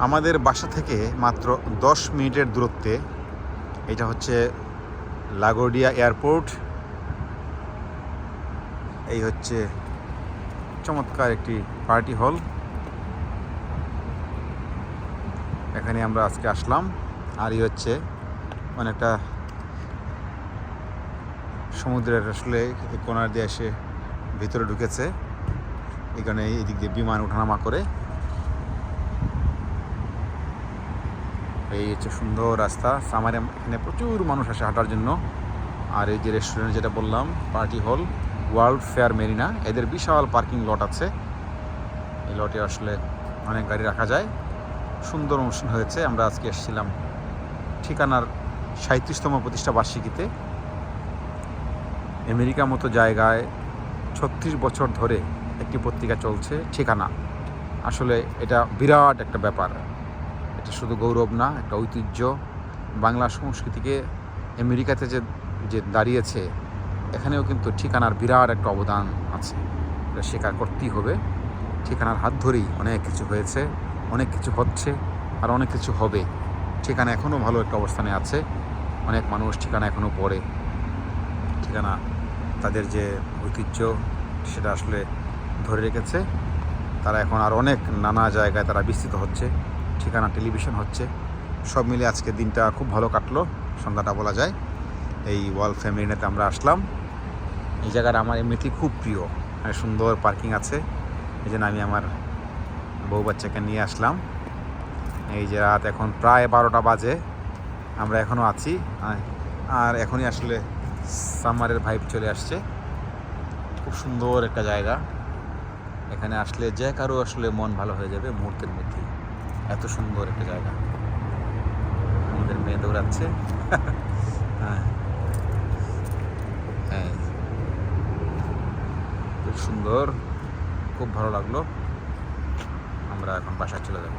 আমাদের বাসা থেকে মাত্র 10 মিনিটের দূরত্বে এটা হচ্ছে লাগোডিয়া এয়ারপোর্ট। এই হচ্ছে চমৎকার একটি পার্টি হল। এখানে আমরা আজকে আসলাম। আর এই হচ্ছে অনেকটা সমুদ্রের আসলে এই কোনার দিয়ে এসে ভিতরে ঢুকেছে। এখানে এই দিক দিয়ে বিমান ওঠানামা করে। এই হচ্ছে সুন্দর রাস্তা। সামারে এখানে প্রচুর মানুষ আসে হাঁটার জন্য। আর এই যে রেস্টুরেন্ট যেটা বললাম পার্টি হল, ওয়ার্ল্ড ফেয়ার মেরিনা, এদের বিশাল পার্কিং লট আছে। এই লটে আসলে অনেক গাড়ি রাখা যায়। সুন্দর অনুষ্ঠান হয়েছে। আমরা আজকে এসেছিলাম ঠিকানার 37তম প্রতিষ্ঠা বার্ষিকীতে। আমেরিকা মতো জায়গায় 36 বছর ধরে একটি পত্রিকা চলছে, ঠিকানা। আসলে এটা বিরাট একটা ব্যাপার। এটা শুধু গৌরব না, একটা ঐতিহ্য। বাংলা সংস্কৃতিকে আমেরিকাতে যে দাঁড়িয়েছে, এখানেও কিন্তু ঠিকানার বিরাট একটা অবদান আছে। এটা স্বীকার করতেই হবে। ঠিকানার হাত ধরেই অনেক কিছু হয়েছে, অনেক কিছু হচ্ছে, আর অনেক কিছু হবে। ঠিকানা এখনও ভালো একটা অবস্থানে আছে। অনেক মানুষ ঠিকানা এখনও পড়ে। ঠিকানা তাদের যে ঐতিহ্য সেটা আসলে ধরে রেখেছে। তারা এখন আর অনেক নানা জায়গায় তারা বিস্তৃত হচ্ছে। ঠিকানা টেলিভিশন হচ্ছে। সব মিলে আজকে দিনটা খুব ভালো কাটলো, সন্ধ্যাটা বলা যায়। এই ওয়ার্ল্ড ফেয়ার মেরিনাতে আমরা আসলাম। এই জায়গাটা আমার এমনিতেই খুব প্রিয়। এখানে সুন্দর পার্কিং আছে। এই জন্য আমি আমার বউ বাচ্চাকে নিয়ে আসলাম। এই যে রাত এখন প্রায় 12টা বাজে, আমরা এখনও আছি। আর এখনই আসলে সামারের ভাইব চলে আসছে। খুব সুন্দর একটা জায়গা। এখানে আসলে যে কারো আসলে মন ভালো হয়ে যাবে মুহূর্তের মধ্যে। এত সুন্দর একটা জায়গা। আমাদের মেয়ে দৌড়াচ্ছে। হ্যাঁ, খুব সুন্দর, খুব ভালো লাগলো। আমরা এখন বাসায় চলে যাব।